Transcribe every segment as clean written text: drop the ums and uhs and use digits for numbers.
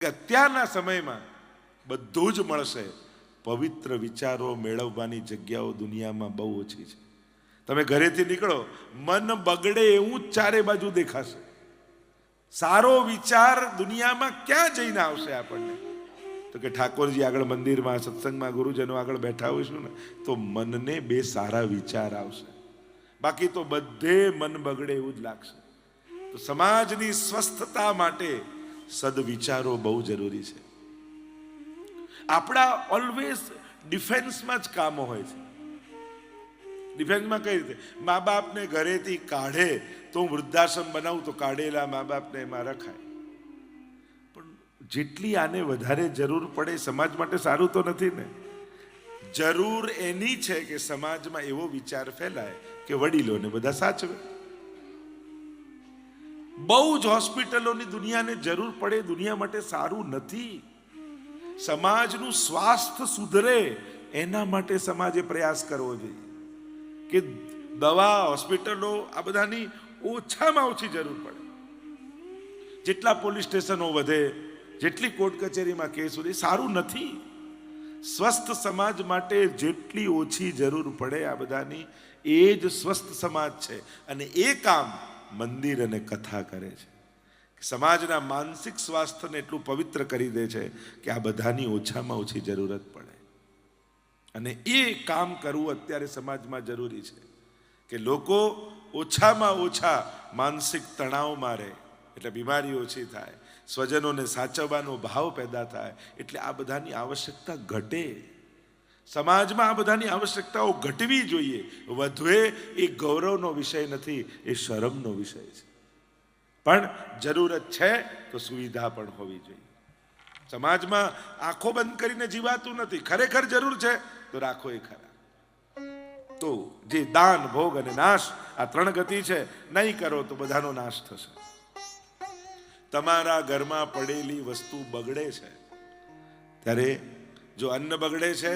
અત્યારના સમયમાં બધું જ મળશે, પવિત્ર વિચારો મેળવવાની જગ્યાઓ દુનિયામાં બહુ ઓછી છે. તમે ઘરેથી નીકળો, મન બગડે એવું જ ચારે બાજુ દેખાશે. સારો વિચાર દુનિયામાં ક્યાં જઈને આવશે આપણને? તો કે ઠાકોરજી આગળ મંદિરમાં સત્સંગમાં ગુરુજનો આગળ બેઠા હોઈશું ને તો મનને બે સારા વિચાર આવશે. બાકી તો બધે મન બગડે એવું જ લાગશે. તો સમાજની સ્વસ્થતા માટે સદવિચારો બહુ જરૂરી છે. આપણા ઓલવેઝ ડિફેન્સમાં જ કામો હોય છે. ડિફેન્સમાં કઈ રીતે? મા બાપને ઘરેથી કાઢે તો હું વૃદ્ધાશ્રમ બનાવું તો કાઢેલા મા બાપને એમાં રખાય. પણ જેટલી આને વધારે જરૂર પડે સમાજ માટે સારું તો નથી ને. જરૂર એની છે કે સમાજમાં એવો વિચાર ફેલાય કે વડીલોને બધા સાચવે. બહુ જ હોસ્પિટલોની દુનિયાને જરૂર પડે, દુનિયા માટે સારું નથી. સમાજનું સ્વાસ્થ્ય સુધરે એના માટે સમાજે પ્રયાસ કરવો જોઈએ કે દવા, હોસ્પિટલો આ બધાની ઓછામાં ઓછી જરૂર પડે. જેટલા પોલીસ સ્ટેશનો વધે, જેટલી કોર્ટ કચેરીમાં કેસ વધે, સારું નથી. સ્વસ્થ સમાજ માટે જેટલી ઓછી જરૂર પડે આ બધાની, એ જ સ્વસ્થ સમાજ છે. અને એ કામ મંદિર અને કથા કરે છે. સમાજના માનસિક સ્વાસ્થ્યને એટલું પવિત્ર કરી દે છે કે આ બધાની ઓછામાં ઓછી જરૂરત પડે. અને એ કામ કરવું અત્યારે સમાજમાં જરૂરી છે કે લોકો ઓછામાં ઓછા માનસિક તણાવમાં રહે, એટલે બીમારી ઓછી થાય, સ્વજનોને સાચવવાનો ભાવ પેદા થાય, એટલે આ બધાની આવશ્યકતા ઘટે. સમાજમાં આ બધાની આવશ્યકતાઓ ઘટવી જોઈએ. વધે એ ગૌરવનો વિષય નથી, એ શરમનો વિષય છે. પણ જરૂરત છે તો સુવિધા પણ હોવી જોઈએ. સમાજમાં આંખો બંધ કરીને જીવાતું નથી. ખરેખર જરૂર છે તો રાખો એ ખરા. તો જે દાન, ભોગ અને નાશ, આ ત્રણ ગતિ છે, નહીં કરો તો બધાનો નાશ થશે. તમારા ઘરમાં પડેલી વસ્તુ બગડે છે ત્યારે જો અન્ન બગડે છે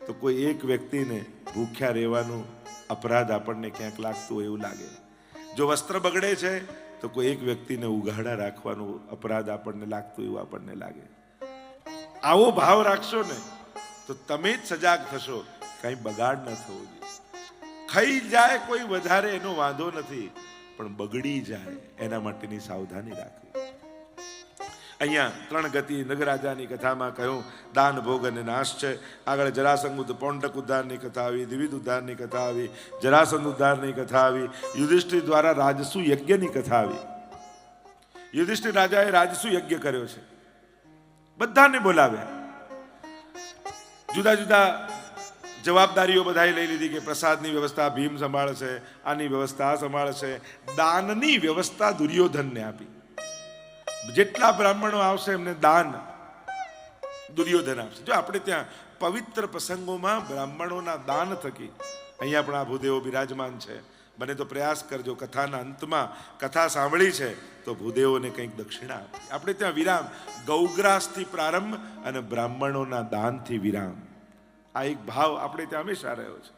તો કોઈ એક વ્યક્તિને ભૂખ્યા રહેવાનું અપરાધ આપણને ક્યાંક લાગતું હોય એવું લાગે. જો વસ્ત્ર બગડે છે તો કોઈ એક વ્યક્તિને ઉઘાડા રાખવાનું અપરાધ આપણને લાગતું એવું આપણને લાગે. આવો ભાવ રાખશો ને તો તમે જ સજાગ થશો, કઈ બગાડ ન થવો જોઈએ. ખાઈ જાય કોઈ વધારે એનો વાંધો નથી, પણ બગડી જાય એના માટેની સાવધાની રાખવી. અહીંયા ત્રણ ગતિ નગરાજાની કથામાં કહ્યું દાન, ભોગ અને નાશ છે. આગળ જરાસંઘ પૌંડક ઉદ્ધારની કથા આવી, દ્વિવિધ ઉદ્ધારની કથા આવી, જરાસંઘ ઉદ્ધારની કથા આવી, યુધિષ્ઠિર દ્વારા રાજસુ યજ્ઞની કથા આવી. યુધિષ્ઠિર રાજાએ રાજસુ યજ્ઞ કર્યો છે. બધાને બોલાવ્યા, જુદા જુદા જવાબદારીઓ બધાએ લઈ લીધી કે પ્રસાદની વ્યવસ્થા ભીમ સંભાળશે, આની વ્યવસ્થા સંભાળશે. દાનની વ્યવસ્થા દુર્યોધનને આપી. જેટલા બ્રાહ્મણો આવશે એમને દાન દુર્યોધન આપશે. જો આપણે ત્યાં પવિત્ર પ્રસંગોમાં બ્રાહ્મણોના દાન થકી, અહીંયા પણ આ ભૂદેવો બિરાજમાન છે, બને તો પ્રયાસ કરજો કથાના અંતમાં કથા સાંભળી છે તો ભૂદેવોને કંઈક દક્ષિણા આપી. આપણે ત્યાં વિરામ ગૌગ્રાસથી પ્રારંભ અને બ્રાહ્મણોના દાનથી વિરામ, આ એક ભાવ આપણે ત્યાં હંમેશા રહ્યો છે.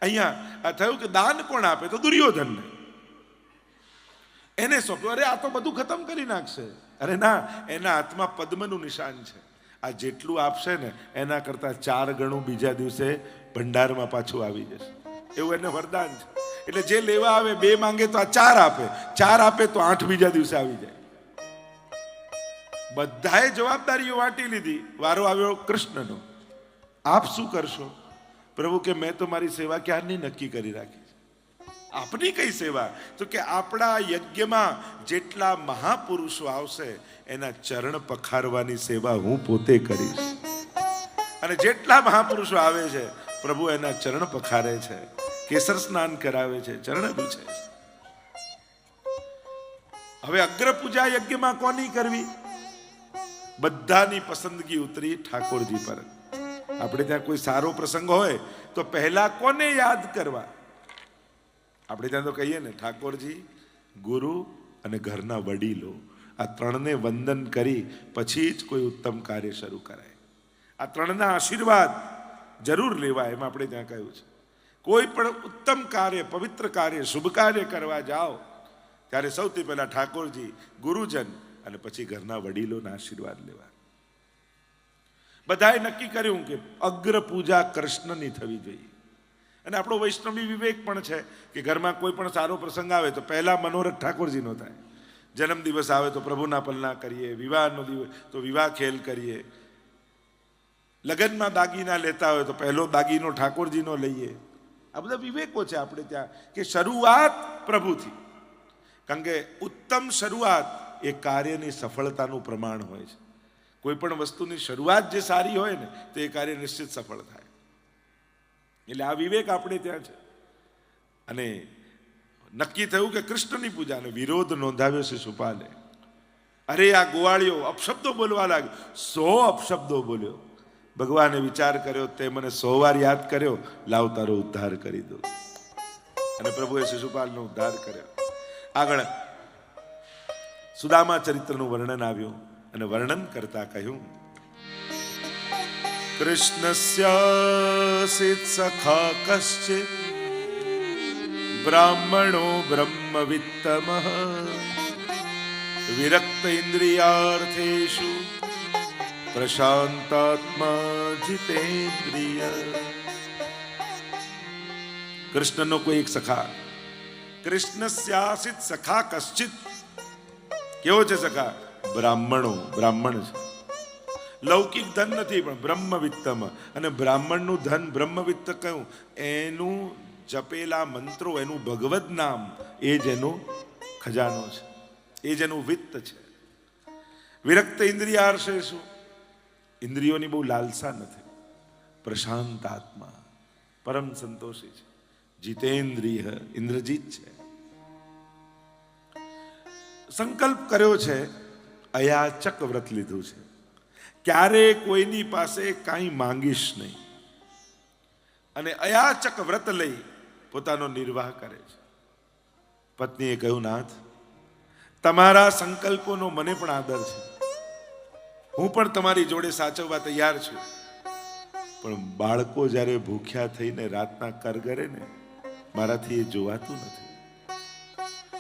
અહીંયા થયું કે દાન કોણ આપે તો દુર્યોધનને. એને સોંપ્યું. અરે આ તો બધું ખતમ કરી નાખશે. અરે ના, એના હાથમાં પદ્મનું નિશાન છે. આ જેટલું આપશે ને એના કરતા 4 ગણું બીજા દિવસે ભંડારમાં પાછું આવી જશે, એવું એને વરદાન છે. એટલે જે લેવા આવે 2 માંગે તો આ 4 આપે, 4 આપે તો 8 બીજા દિવસે આવી જાય. બધાએ જવાબદારીઓ વાંટી લીધી. વારો આવ્યો કૃષ્ણનો. આપ શું કરશો? પ્રભુ કે મેં તો મારી સેવા ક્યારની નક્કી કરી રાખી છે. આપની કઈ સેવા? તો કે આપણા યજ્ઞમાં જેટલા મહાપુરુષો આવશે એના ચરણ પખારવાની સેવા હું પોતે કરીશ. અને જેટલા મહાપુરુષો આવે છે પ્રભુ એના ચરણ પખારે છે, કેસર સ્નાન કરાવે છે, ચરણ દૂછે છે. હવે અગ્ર પૂજા યજ્ઞમાં કોની કરવી? બધાની પસંદગી ઉતરી ઠાકોરજી પર. આપણે ત્યાં કોઈ સારો પ્રસંગ હોય તો પહેલા કોને યાદ કરવા? આપણે ત્યાં તો કહીએ ને ઠાકોરજી, ગુરુ અને ઘરના વડીલો, આ ત્રણને વંદન કરી પછી જ કોઈ ઉત્તમ કાર્ય શરૂ કરાય. આ ત્રણના આશીર્વાદ જરૂર લેવાય, એમ આપણે ત્યાં કહ્યું છે. કોઈ પણ ઉત્તમ કાર્ય, પવિત્ર કાર્ય, શુભ કાર્ય કરવા જાઓ ત્યારે સૌથી પહેલા ઠાકોરજી, ગુરુજન અને પછી ઘરના વડીલોના આશીર્વાદ લેવા. બધાએ નક્કી કર્યું કે અગ્ર પૂજા કૃષ્ણની થવી જોઈએ. અને આપણો વૈષ્ણવી વિવેક પણ છે કે ઘરમાં કોઈ પણ સારો પ્રસંગ આવે તો પહેલા મનોરથ ઠાકોરજીનો થાય. જન્મદિવસ આવે તો પ્રભુના પલના કરીએ, વિવાહનો દિવસ તો વિવાહ ખેલ કરીએ, લગ્નમાં દાગીના લેતા હોય તો પહેલો દાગીનો ઠાકોરજીનો લઈએ. આ બધા વિવેકો છે આપણે ત્યાં કે શરૂઆત પ્રભુથી. કારણ કે ઉત્તમ શરૂઆત એ કાર્યની સફળતાનું પ્રમાણ હોય છે. કોઈ પણ વસ્તુની શરૂઆત જે સારી હોય ને તો એ કાર્ય નિશ્ચિત સફળ થાય. એટલે આ વિવેક આપણે ત્યાં છે. અને નક્કી થયું કે કૃષ્ણની પૂજાને વિરોધ નોંધાવ્યો છે શિશુપાલે. અરે આ ગોવાળીઓ અપશબ્દો બોલવા લાગ્યો, 100 અપશબ્દો બોલ્યો. ભગવાને વિચાર કર્યો, તે મને 100 વાર યાદ કર્યો, લાવ તારો ઉદ્ધાર કરી દો. અને પ્રભુએ શિશુપાલનો ઉદ્ધાર કર્યો. આગળ સુદામા ચરિત્રનું વર્ણન આવ્યું અને વર્ણન કરતા કહ્યું, કૃષ્ણસ્યાસિત સખા કશ્ચિત બ્રાહ્મણો બ્રહ્મવિત્તમઃ વિરક્ત ઇન્દ્રિયાર્થેષુ પ્રશાંતાત્મા જીતેન્દ્રિય. કૃષ્ણનો કોઈ એક સખા, કૃષ્ણસ્યાસિત સખા કશ્ચિત. કેવો છે સખા? બ્રાહ્મણો, બ્રાહ્મણ છે. લૌકિક ધન નથી પણ બ્રહ્મવિત્તમ. અને બ્રાહ્મણનું ધન બ્રહ્મવિત્ત કહ્યું, એનું જપેલા મંત્રો, એનું ભગવદ નામ, એ જ એનો ખજાનો છે, એ જ એનું વિત્ત છે. વિરક્ત ઇન્દ્રિયાર્થેષુ, ઇન્દ્રિયોની બહુ લાલસા નથી. પ્રશાંત આત્મા, પરમ સંતોષી છે. જીતેન્દ્રિય, ઇન્દ્રજીત છે. સંકલ્પ કર્યો છે, અયાચક વ્રત લીધું છે. ક્યારે કોઈની પાસે કાંઈ માંગીશ નહીં. અને અયાચક વ્રત લઈ પોતાનો નિર્વાહ કરે છે. પત્નીએ કહ્યું, નાથ, તમારા સંકલ્પોનો મને પણ આદર છે. હું પણ તમારી જોડે સાચવવા તૈયાર છું. પણ બાળકો જ્યારે ભૂખ્યા થઈને રાતના કરગરે ને, મારાથી એ જોવાતું નથી.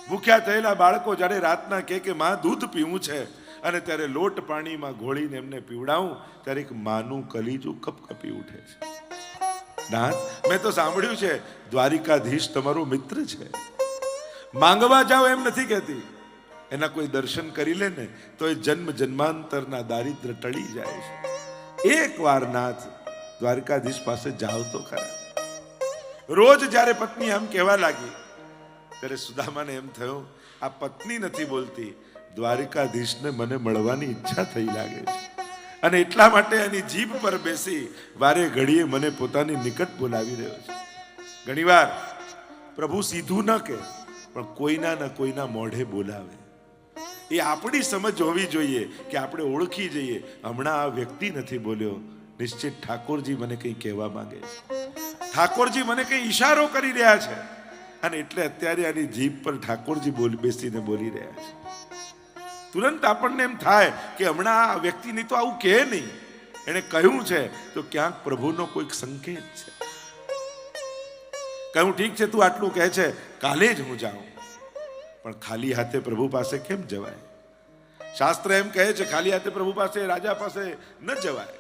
ભૂખ્યા થયેલા બાળકો જ્યારે રાતના કે માં દૂધ પીવું છે, અને ત્યારે લોટ પાણીમાં ઘોળીને એમને પીવડાવું, ત્યારે એક માનું કલીજું કપકપી ઉઠે છે. નાથ, મેં તો સાંભળ્યું છે દ્વારિકાધીશ તમારો મિત્ર છે. માંગવા જાઓ એમ નથી કહેતી, એના કોઈ દર્શન કરી લે ને તો એ જન્મ જન્માંતરના દારિદ્ર ટળી જાય છે. એક વાર નાથ દ્વારકાધીશ પાસે જાઓ તો ખરા. રોજ જ્યારે પત્ની આમ કહેવા લાગી ત્યારે સુદામાને એમ થયું, આ પત્ની નથી બોલતી, દ્વારિકાધીશને મને મળવાની ઈચ્છા થઈ લાગે છે. અને એટલા માટે એની જીભ પર બેસી વારે ઘડીએ મને પોતાની નિકટ બોલાવી રહ્યો છે. ઘણીવાર પ્રભુ સીધું ન કહે પણ કોઈના ન કોઈના મોઢે બોલાવે. એ આપણી સમજ હોવી જોઈએ કે આપણે ઓળખી જઈએ, હમણાં આ વ્યક્તિ નથી બોલ્યો, નિશ્ચિત ઠાકોરજી મને કંઈ કહેવા માંગે છે, ઠાકોરજી મને કંઈ ઈશારો કરી રહ્યા છે. અને એટલે અત્યારે આની જીભ પર ઠાકોરજી બેસીને બોલી રહ્યા છે. તુરંત આપણને એમ થાય કે હમણાં આ વ્યક્તિની તો આવું કહે નહીં, એને કહ્યું છે તો ક્યાંક પ્રભુનો કોઈક સંકેત છે. કહ્યું, ઠીક છે, તું આટલું કહે છે, કાલે જ હું જાઉં. પણ ખાલી હાથે પ્રભુ પાસે કેમ જવાય? શાસ્ત્ર એમ કહે છે ખાલી હાથે પ્રભુ પાસે, રાજા પાસે ન જવાય.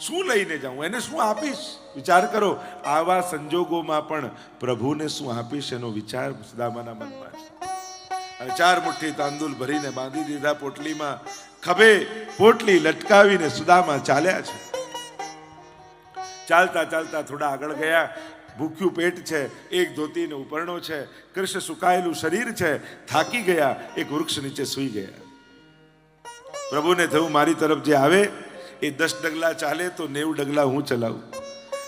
શું લઈને જાઉં, એને શું આપીશ? વિચાર કરો, આવા સંજોગોમાં પણ પ્રભુને શું આપીશ એનો વિચાર સુદામાના મનમાં છે. અને 4 મુઠ્ઠી તાંદુલ ભરીને બાંધી દીધા પોટલીમાં, ખભે પોટલી લટકાવીને સુદામા ચાલ્યા છે. ચાલતા ચાલતા થોડા આગળ ગયા. ભૂખ્યું પેટ છે, એક ધોતીને ઉપરણો છે, કૃષ્ણ સુકાયેલું શરીર છે, થાકી ગયા, એક વૃક્ષ નીચે સૂઈ ગયા. પ્રભુને થયું, મારી તરફ જે આવે એ 10 ડગલા ચાલે તો 90 ડગલા હું ચલાવું.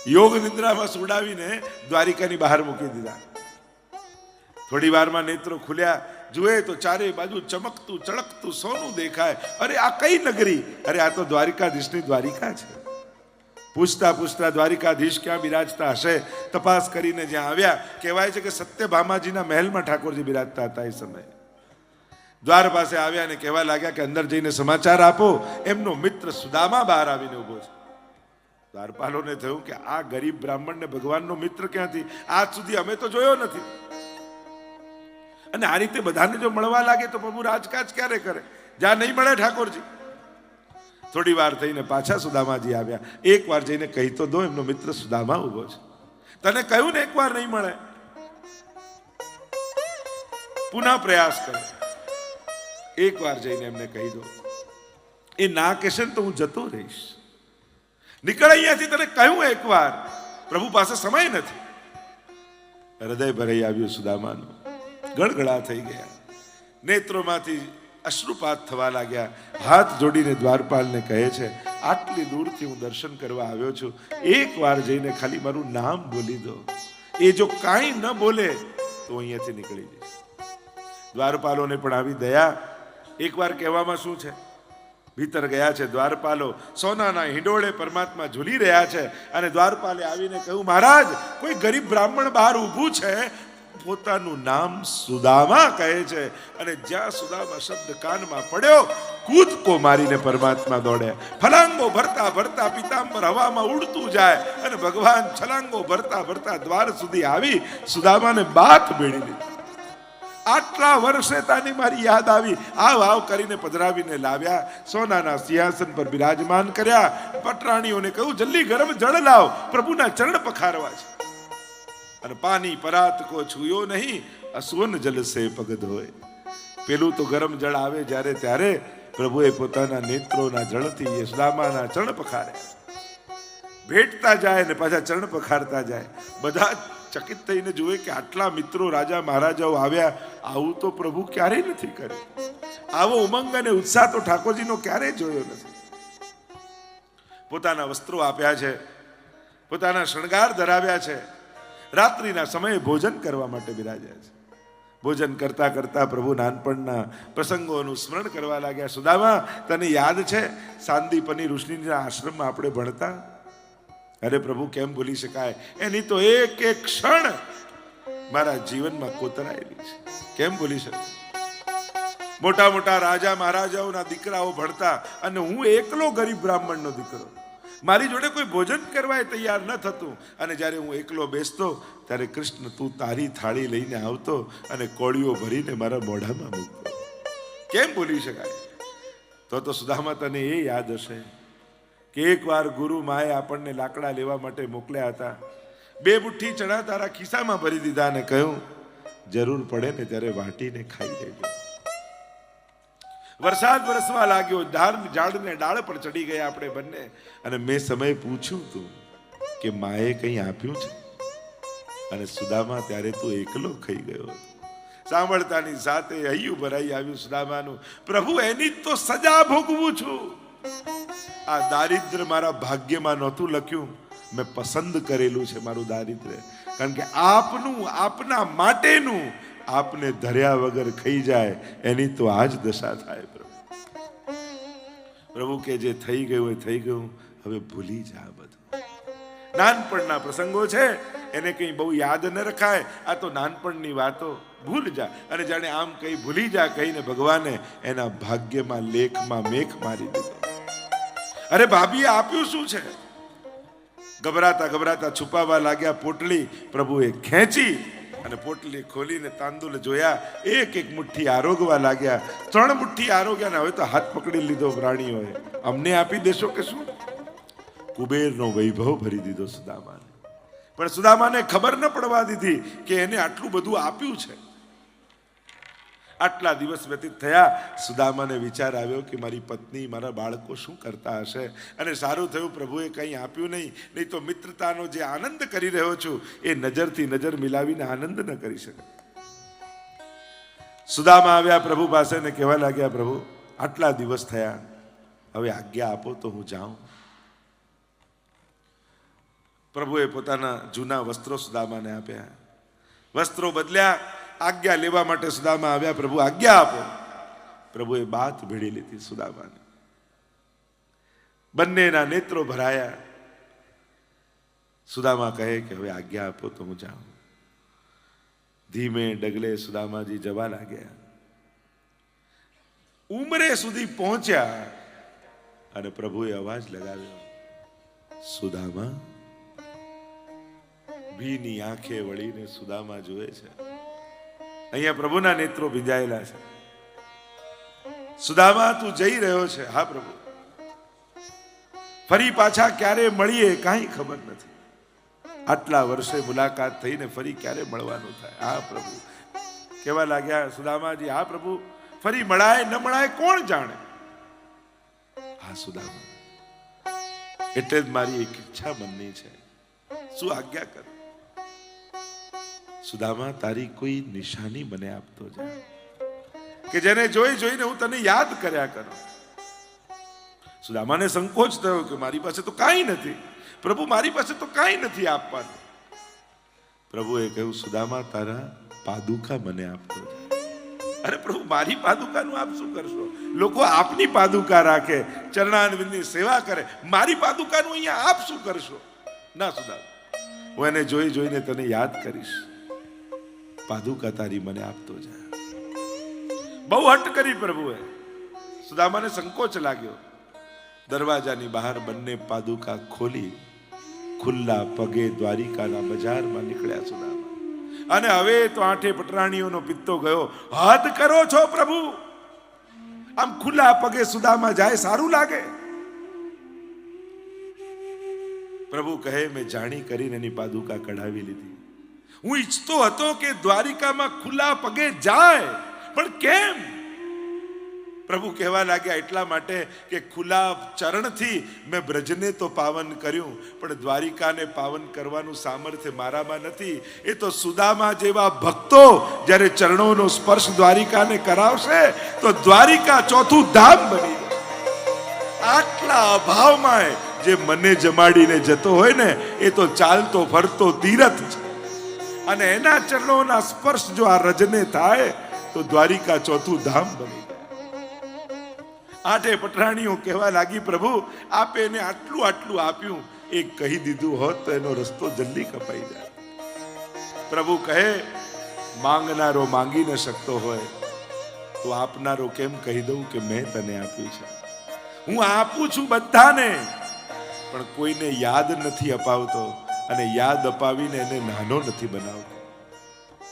યોગ નિદ્રામાં સુડાવીને દ્વારિકાની બહાર મૂકી દીધા. થોડી વારમાં નેત્રો ખુલ્યા, જુએ તો ચારે બાજુ ચમકતું ચળકતું સોનું દેખાય. અરે આ કઈ નગરી? અરે આ તો દ્વારિકાધીશની દ્વારિકા છે. પૂછતા પૂછતા દ્વારિકાધીશ ક્યાં બિરાજતા હશે તપાસ કરીને જ્યાં આવ્યા, કહેવાય છે કે સત્યભામાજીના મહેલમાં ઠાકોરજી બિરાજતા હતા. એ સમયે દ્વાર પાસે આવ્યા અને કહેવા લાગ્યા કે અંદર જઈને સમાચાર આપો, એમનો મિત્ર સુદામા બહાર આવીને ઉભો છે. દ્વારપાલોને થયું કે આ ગરીબ બ્રાહ્મણને ભગવાનનો મિત્ર ક્યાંથી? આજ સુધી અમે તો જોયો નથી. અને આ રીતે બધાને જો મળવા લાગે તો પ્રભુ રાજકાજ ક્યારે કરે? જ્યાં નહીં મળે ઠાકોરજી. થોડી વાર થઈને પાછા સુદામાજી આવ્યા. એક વાર જઈને કહી તો દો, એમનો મિત્ર સુદામા ઉભો છે. તને કહ્યું ને એક વાર નહીં મળે, પુનઃ પ્રયાસ કરો. એક વાર જઈને એમને કહી દો. એ ના કહેશે ને તો હું જતો રહીશ. નીકળ અહીંયાથી, તને કહ્યું એક વાર. પ્રભુ પાસે સમય નથી. હૃદય ભરાઈ આવ્યું સુદામાનું, ગળગળા થઈ ગયા, નેત્રોમાંથી અશ્રુપાત થવા લાગ્યા. હાથ જોડીને દ્વારપાલને કહે છે, આટલી દૂરથી હું દર્શન કરવા આવ્યો છું, એક વાર જઈને ખાલી મારું નામ બોલી દો. એ જો કાંઈ ન બોલે તો અહીંયાથી નીકળી જઈશ. દ્વારપાલોને પણ આવી દયા. એક વાર કહેવામાં શું છે? ભીતર ગયા છે દ્વારપાલો, સોનાના હિંડોળે પરમાત્મા ઝૂલી રહ્યા છે. અને દ્વારપાલે આવીને કહ્યું, મહારાજ, કોઈ ગરીબ બ્રાહ્મણ બહાર ઊભું છે, પોતાનું નામ સુદામા કહે છે. અને જ્યાં સુદામા શબ્દ કાનમાં પડ્યો, કૂદકો મારીને પરમાત્મા દોડ્યા. ફલાંગો ભરતા ભરતા પિતાંબર હવામાં ઉડતું જાય અને ભગવાન છલાંગો ભરતા ભરતા દ્વાર સુધી આવી સુદામાને બાથ ભેળી લીધી. આટલા વર્ષે તાની મારી યાદ આવી. આવ આવ કરીને પધરાવીને લાવ્યા, સોનાના સિંહાસન પર બિરાજમાન કર્યા. પટરાણીઓને કહ્યું, જલ્દી ગરમ જળ લાવ, પ્રભુના ચરણ પખારવા છે. અને પાણી પરાત કો છુયો નહીં, અસવન જલ સે પગ ધોય. પેલું તો ગરમ જળ આવે જ્યારે ત્યારે પ્રભુએ પોતાના નેત્રોના જળથી યશોદામાના ચરણ પખાર્યા. ભેટતા જાય ને પાછા ચરણ પખારતા જાય. બધા ચકિત થઈને જુએ કે આટલા મિત્રો રાજા મહારાજાઓ આવ્યા, આવું તો પ્રભુ ક્યારેય નથી કરે. આવો ઉમંગ અને ઉત્સાહ તો ઠાકોરજીનો ક્યારેય જોયો નથી. પોતાના વસ્ત્રો આપ્યા છે, પોતાના શણગાર ધરાવ્યા છે. રાત્રિના સમયે ભોજન કરવા માટે બિરાજ્યા છે. ભોજન કરતા કરતા પ્રભુ નાનપણના પ્રસંગોનું સ્મરણ કરવા લાગ્યા. સુદામા, તને યાદ છે સાંદીપની ઋષિના આશ્રમમાં આપણે ભણતા? અરે પ્રભુ, કેમ ભૂલી શકાય? એની તો એક એક ક્ષણ મારા જીવનમાં કોતરાયેલી છે. કેમ ભૂલી શકાય? મોટા મોટા રાજા મહારાજાઓના દીકરાઓ ભણતા અને હું એકલો ગરીબ બ્રાહ્મણનો દીકરો. મારી જોડે કોઈ ભોજન કરવા તૈયાર ન થતું. અને જ્યારે હું એકલો બેસતો ત્યારે કૃષ્ણ તું તારી થાળી લઈને આવતો અને કોળીઓ ભરીને મારા મોઢામાં મૂકતો. કેમ ભૂલી શકાય? તો સુદામા, તને એ યાદ હશે કે એકવાર ગુરુ માએ આપણને લાકડા લેવા માટે મોકલ્યા હતા. 2 મુઠ્ઠી ચણા તારા ખિસ્સામાં ભરી દીધા અને કહ્યું, જરૂર પડે ને ત્યારે વાટીને ખાઈ લેજો. વરસાદ વરસવા લાગ્યો, ઝાડને ડાળ પર ચડી ગયા આપણે બંને. અને મેં સમય પૂછ્યું તું કે માએ કંઈ આપ્યું છે? અને સુદામા, ત્યારે તું એકલો ખાઈ ગયો. સાંભળતાની સાથે હૈયું ભરાઈ આવ્યું સુદામાનું. પ્રભુ, એની તો સજા ભોગવું છું. આ દારિદ્ર મારા ભાગ્યમાં નહોતું લખ્યું, મેં પસંદ કરેલું છે મારું દારિદ્ર. કારણ કે આપનું, આપના માટેનું, આપને ધર્યા વગર ખાઈ જાય એની તો આ જ દશા થાય. પ્રભુ કે જે થઈ ગયું એ થઈ ગયું, હવે ભૂલી જા બધું. નાનપણના પ્રસંગો છે, એને કંઈ બહુ યાદ ન રખાય. આ તો નાનપણની વાતો, ભૂલ જા. અને જાણે આમ કઈ ભૂલી જા કહીને ભગવાને એના ભાગ્યમાં લેખમાં મેખ મારી દીધો. અરે ભાભીએ આપ્યું શું છે? ગભરાતા ગભરાતા છુપાવવા લાગ્યા પોટલી. પ્રભુએ ખેંચી અને પોટલી ખોલીને તાંદુલ જોયા. એક એક મુઠ્ઠી આરોગવા લાગ્યા. 3 મુઠ્ઠી આરોગ્યા ને હવે તો હાથ પકડી લીધો પ્રાણીઓએ. અમને આપી દેશો કે શું? કુબેરનો વૈભવ ભરી દીધો સુદામાને. પણ સુદામાને ખબર ન પડવા દીધી કે એને આટલું બધું આપ્યું છે. આટલા દિવસ વ્યતીત થયા. સુદામાને વિચાર આવ્યો કે મારી પત્ની, મારા બાળકો શું કરતા હશે? અને સારું થયું પ્રભુએ કંઈ આપ્યું નહીં. નહીં તો મિત્રતાનો જે આનંદ કરી રહ્યો છું એ નજરથી નજર મિલાવીને આનંદ ન કરી શકે. સુદામા આવ્યા પ્રભુ પાસે ને કહેવા લાગ્યા, પ્રભુ, આટલા દિવસ થયા, હવે આજ્ઞા આપો તો હું જાઉં. પ્રભુએ પોતાના જૂના વસ્ત્રો સુદામાને આપ્યા. વસ્ત્રો બદલ્યા. આજ્ઞા લેવા માટે સુદામા આવ્યા. પ્રભુ, આજ્ઞા આપો. પ્રભુએ બાથ ભેળી લીધી સુદામાને. બંનેના નેત્રો ભરાયા. સુદામા કહે કે હવે આજ્ઞા આપો તો હું જાઉં. ધીમે ડગલે સુદામાજી જવા લાગ્યા. ઉમરે સુધી પહોંચ્યા અને પ્રભુએ અવાજ લગાવ્યો, સુદામા. ભીની આંખે વળીને સુદામા જુએ છે. અહીંયા પ્રભુના નેત્રો ભીંજાયેલા છે. સુદામા, તું જઈ રહ્યો છે? હા પ્રભુ. ફરી પાછા ક્યારે મળીએ કાંઈ ખબર નથી. આટલા વર્ષે મુલાકાત થઈને ફરી ક્યારે મળવાનું થાય. હા પ્રભુ કેવા લાગ્યા સુદામાજી. હા પ્રભુ ફરી મળાય ન મળાય કોણ જાણે. હા સુદામા, એટલે જ મારી એક ઈચ્છા મનની છે, શું આજ્ઞા કર. સુદામા, તારી કોઈ નિશાની મને આપતો જા કે જેને જોઈ જોઈને હું તને યાદ કર્યા કરું. સુદામાને સંકોચ થયો કે મારી પાસે તો કાંઈ નથી પ્રભુ, મારી પાસે તો કાંઈ નથી આપવાનું. પ્રભુએ કહ્યું, સુદામા તારા પાદુકા મને આપતો જા. અરે પ્રભુ, મારી પાદુકાનું આપ શું કરશો? લોકો આપની પાદુકા રાખે, ચરણારવિંદની સેવા કરે, મારી પાદુકાનું અહીંયા આપ શું કરશો? ના સુદામા, હું એને જોઈ જોઈને તને યાદ કરીશ. પાદુકા તારી મને આપતો જા. બહુ હટ કરી પ્રભુએ. સુદામાને સંકોચ લાગ્યો. દરવાજાની બહાર બંને પાદુકા ખોલી ખુલ્લા પગે દ્વારિકાના બજારમાં નીકળ્યા સુદામા. અને હવે તો આઠે પટરાણીઓનો પિત્તો ગયો. હદ કરો છો પ્રભુ, આમ ખુલ્લા પગે સુદામા જાય સારું લાગે? પ્રભુ કહે, મેં જાણી કરીને એની પાદુકા કઢાવી લીધી. હું ઈચ્છતો હતો કે દ્વારિકામાં ખુલ્લા પગે જાય, પણ કેમ? પ્રભુ કહેવા લાગ્યા, એટલા માટે કે ખુલ્લા ચરણથી મેં બ્રજને તો પાવન કર્યું, પણ દ્વારિકાને પાવન કરવાનું સામર્થ્ય મારામાં નથી. એ તો સુદામા જેવા ભક્તો જ્યારે ચરણોનો સ્પર્શ દ્વારિકાને કરાવશે તો દ્વારિકા ચોથું ધામ બની જશે. આટલા અભાવમાં જે મને જમાડીને જતો હોય ને, એ તો ચાલતો ફરતો તીરથ છે. અને એના ચરણોના સ્પર્શ જો આ રજને થાય તો દ્વારિકા ચોથું ધામ બની. આઠે પટરાણીઓ કહેવા લાગી, પ્રભુ આપે એને આટલું આટલું આપ્યું, એ કહી દીધું હોત તો એનો રસ્તો જલ્દી કપાઈ જાય. પ્રભુ કહે, માંગનારો માંગી ન શકતો હોય તો આપનારો કેમ કહી દઉં કે મેં તને આપ્યું છે. હું આપું છું બધાને, પણ કોઈને યાદ નથી અપાવતો, અને યાદ અપાવીને એને નાનો નથી બનાવતો.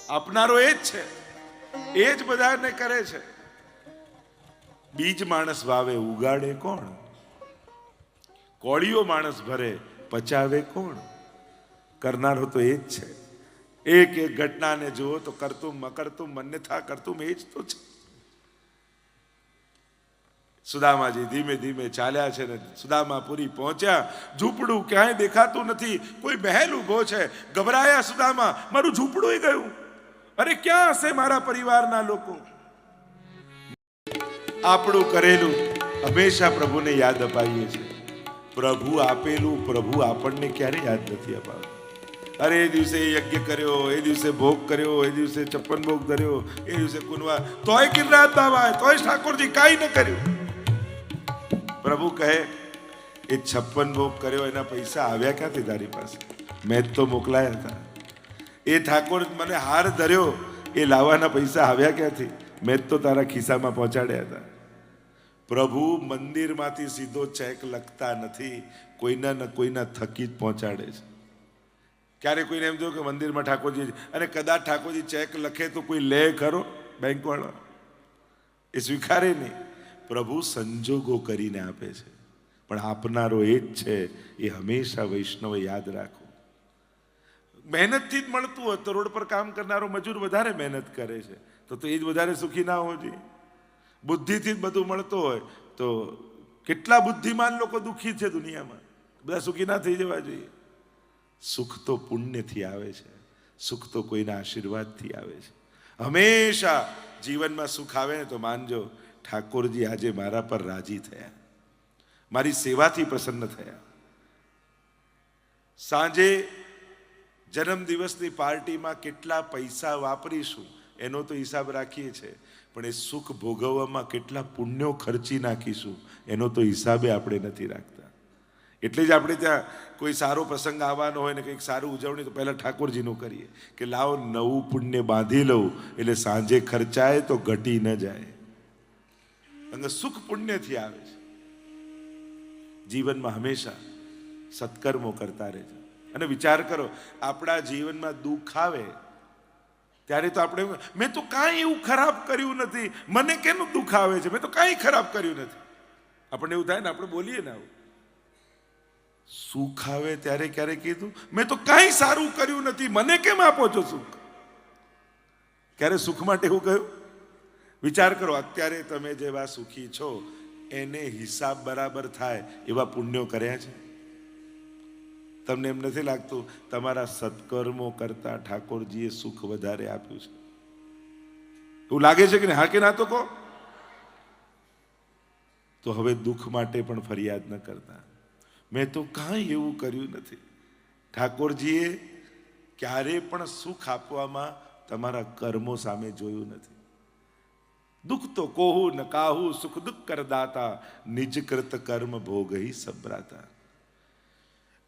આપનારો એ જ છે, એ જ બધાને કરે છે. બીજ માણસ વાવે ઉગાડે કોણ? કોળીઓ માણસ ભરે પચાવે કોણ? કરનારો તો એ જ છે. એક એક ઘટનાને જુઓ તો કરતું મકરતું મન્યથા કરતું એ જ તો છે. સુદામાજી ધીમે ધીમે ચાલ્યા છે ને સુદામાપુરી પહોંચ્યા. ઝૂંપડું ક્યાંય દેખાતું નથી, કોઈ મહેલ ઉભો છે. ગભરાયા સુદામા, મારું ઝૂંપડું ગયું. અરે ક્યાં હશે મારા પરિવારના લોકો? આપણું કરેલું હંમેશા પ્રભુને યાદ અપાવીએ છીએ. પ્રભુ આપેલું પ્રભુ આપણને ક્યારે યાદ નથી અપાવતું. અરે એ દિવસે યજ્ઞ કર્યો, એ દિવસે ભોગ કર્યો, એ દિવસે 56 ભોગ ધર્યો, એ દિવસે કુનવા, તોય ગિરરાજ બાબા, તોય ઠાકોરજી કાંઈ ન કર્યું. પ્રભુ કહે, એ 56 ભોગ કર્યો એના પૈસા આવ્યા ક્યાંથી તારી પાસે? મેં જ તો મોકલાયા હતા. એ ઠાકોર મને હાર ધર્યો, એ લાવવાના પૈસા આવ્યા ક્યાંથી? મેં જ તો તારા ખિસ્સામાં પહોંચાડ્યા હતા. પ્રભુ મંદિરમાંથી સીધો ચેક લખતા નથી, કોઈના ન કોઈના થકી જ પહોંચાડે છે. ક્યારે કોઈને એમ જો કે મંદિરમાં ઠાકોરજી, અને કદાચ ઠાકોરજી ચેક લખે તો કોઈ લે ખરો? બેંક વાળો એ સ્વીકારે નહીં. પ્રભુ સંજોગો કરીને આપે છે, પણ આપનારો એ જ છે. એ હંમેશા વૈષ્ણવ યાદ રાખો. મહેનતથી જ મળતું હોય તો રોડ પર કામ કરનારો મજૂર વધારે મહેનત કરે છે, તો એ જ વધારે સુખી ના હોવો જોઈએ. બુદ્ધિથી જ બધું મળતું હોય તો કેટલા બુદ્ધિમાન લોકો દુઃખી છે દુનિયામાં. બધા સુખી ના થઈ જવા જોઈએ. સુખ તો પુણ્યથી આવે છે, સુખ તો કોઈના આશીર્વાદથી આવે છે. હંમેશા જીવનમાં સુખ આવે ને તો માનજો, ઠાકોરજી આજે મારા પર રાજી થયા, મારી સેવાથી પ્રસન્ન થયા. સાંજે જન્મદિવસની પાર્ટીમાં કેટલા પૈસા વાપરીશું એનો તો હિસાબ રાખીએ છીએ, પણ એ સુખ ભોગવવામાં કેટલા પુણ્યો ખર્ચી નાખીશું એનો તો હિસાબે આપણે નથી રાખતા. એટલે જ આપણે ત્યાં કોઈ સારો પ્રસંગ આવવાનો હોય ને કંઈક સારું ઉજવણી તો પહેલાં ઠાકોરજીનું કરીએ કે લાવો નવું પુણ્ય બાંધી લઉં, એટલે સાંજે ખર્ચાય તો ઘટી ન જાય. અને સુખ પુણ્યથી આવે છે. જીવનમાં હંમેશા સત્કર્મો કરતા રહેજો. અને વિચાર કરો, આપણા જીવનમાં દુઃખ આવે ત્યારે તો આપણે, મેં તો કાંઈ એવું ખરાબ કર્યું નથી, મને કેનું દુઃખ આવે છે? મેં તો કાંઈ ખરાબ કર્યું નથી. આપણને એવું થાય ને, આપણે બોલીએ ને આવું. સુખ આવે ત્યારે ક્યારે કીધું મેં તો કાંઈ સારું કર્યું નથી, મને કેમ આપો છો સુખ? ક્યારે સુખ માટે એવું કહ્યું? વિચાર કરો, અત્યારે તમે જેવા સુખી છો એને હિસાબ બરાબર થાય એવા પુણ્યો કર્યા છે? તમને એમ નથી લાગતું તમારા સત્કર્મો કરતા ઠાકોરજીએ સુખ વધારે આપ્યું છે? એવું લાગે છે કે હા કે ના? તો કહો. તો હવે દુઃખ માટે પણ ફરિયાદ ન કરતા. મેં તો કાંઈ એવું કર્યું નથી. ઠાકોરજીએ ક્યારે પણ સુખ આપવામાં તમારા કર્મો સામે જોયું નથી. દુઃખ તો કોહુ ન કાહુ સુખ દુઃખ કરદાતા નિજ કૃત કર્મ ભોગઈ સબ્રાતા.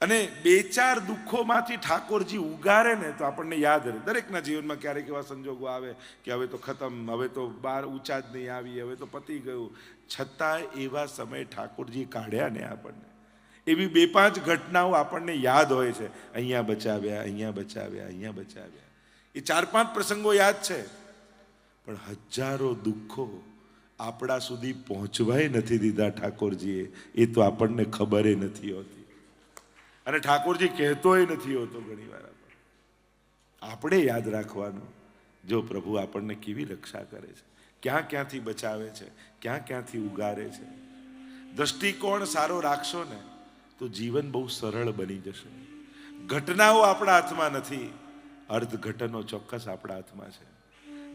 અને બે ચાર દુઃખોમાંથી ઠાકોરજી ઉગારે ને તો આપણને યાદ રહે. દરેકના જીવનમાં ક્યારેક એવા સંજોગો આવે કે હવે તો ખતમ, હવે તો બહાર ઊંચા જ નહીં આવી, હવે તો પતી ગયું. છતાં એવા સમય ઠાકોરજી કાઢ્યા ને આપણને. એવી બે પાંચ ઘટનાઓ આપણને યાદ હોય છે. અહીંયા બચાવ્યા, અહીંયા બચાવ્યા, અહીંયા બચાવ્યા. એ ચાર પાંચ પ્રસંગો યાદ છે, પણ હજારો દુઃખો આપણા સુધી પહોંચવાય નથી દીધા ઠાકોરજીએ. એ તો આપણને ખબર નથી હોતી અને ઠાકોરજી કહેતોય નથી હોતો ઘણી વાર. આપણે યાદ રાખવાનું, જો પ્રભુ આપણને કેવી રક્ષા કરે છે, ક્યાં ક્યાંથી બચાવે છે, ક્યાં ક્યાંથી ઉગારે છે. દ્રષ્ટિકોણ સારો રાખશો ને તો જીવન બહુ સરળ બની જશે. ઘટનાઓ આપણા હાથમાં નથી, અર્થઘટનો ચોક્કસ આપણા હાથમાં છે.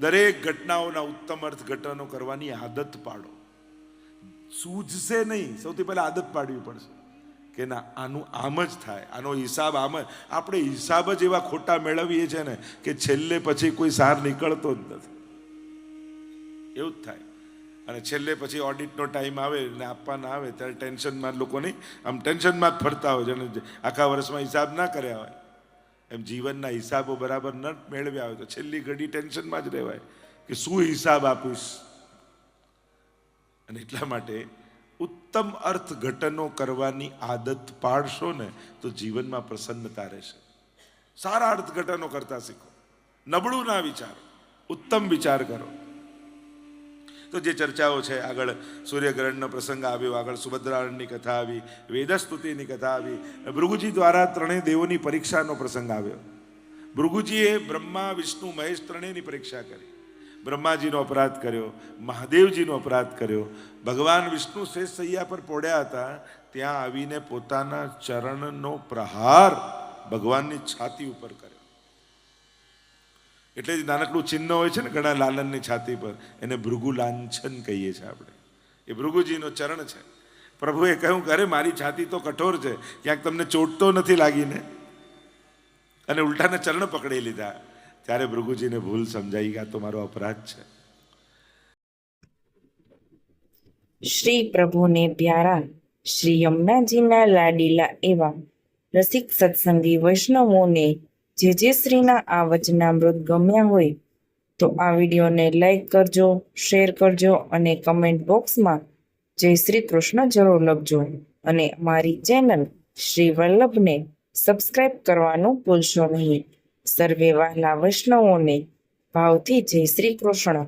દરેક ઘટનાઓના ઉત્તમ અર્થઘટનો કરવાની આદત પાડો. સૂઝશે નહીં, સૌથી પહેલા આદત પાડવી પડશે કે ના આનું આમ જ થાય, આનો હિસાબ આમ જ. આપણે હિસાબ જ એવા ખોટા મેળવીએ છીએ ને કે છેલ્લે પછી કોઈ સાર નીકળતો જ નથી. એવું જ થાય. અને છેલ્લે પછી ઓડિટનો ટાઈમ આવે ને આપવાના આવે ત્યારે ટેન્શનમાં લોકોની આમ ટેન્શનમાં જ ફરતા હોય છે. અને આખા વર્ષમાં હિસાબ ના કર્યા હોય, એમ જીવનના હિસાબો બરાબર ન મેળવ્યા હોય તો છેલ્લી ઘડી ટેન્શનમાં જ રહેવાય કે શું હિસાબ આપીશ. અને એટલા માટે ઉત્તમ અર્થઘટનો કરવાની આદત પાડશો ને તો જીવનમાં પ્રસન્નતા રહેશે. સારા અર્થઘટનો કરતા શીખો. નબળું ના વિચારો, ઉત્તમ વિચાર કરો. તો જે ચર્ચાઓ છે, આગળ સૂર્યગ્રહણનો પ્રસંગ આવ્યો, આગળ સુભદ્રાની કથા આવી, વેદસ્તુતિની કથા આવી, ભૃગુજી દ્વારા ત્રણેય દેવોની પરીક્ષાનો પ્રસંગ આવ્યો. ભૃગુજીએ બ્રહ્મા વિષ્ણુ મહેશ ત્રણેયની પરીક્ષા કરી. બ્રહ્માજીનો અપરાધ કર્યો, મહાદેવજીનો અપરાધ કર્યો. ભગવાન વિષ્ણુ શેષ સૈયા પર પડ્યા હતા, ત્યાં આવીને પોતાના ચરણનો પ્રહાર ભગવાનની છાતી ઉપર કર્યો. એટલે જ નાનકડું ચિહ્ન હોય છે ને ઘણા લાલનની છાતી પર, એને ભૃગુ લાંછન કહીએ છીએ આપણે. એ ભૃગુજીનો ચરણ છે. પ્રભુએ કહ્યું કે અરે મારી છાતી તો કઠોર છે, ક્યાંક તમને ચોટ તો નથી લાગીને? અને ઉલટાને ચરણ પકડી લીધા. ત્યારે ભૃગુજીને ભૂલ સમજાઈ કે આ તો મારો અપરાધ છે. શ્રી પ્રભુને પ્યારા શ્રી યમુનાજીના લાડીલા એવા રસિક સત્સંગી વૈષ્ણવોને જે શ્રીના આ વચનામૃત ગમ્યા હોય તો આ વિડીયોને લાઈક કરજો, શેર કરજો અને કમેન્ટ બોક્સમાં જય શ્રી કૃષ્ણ જરૂર લખજો. અને અમારી ચેનલ શ્રી વલ્લભને સબસ્ક્રાઈબ કરવાનું ભૂલશો નહીં. સર્વે વહાલા વૈષ્ણવોને ભાવથી જય શ્રી કૃષ્ણ.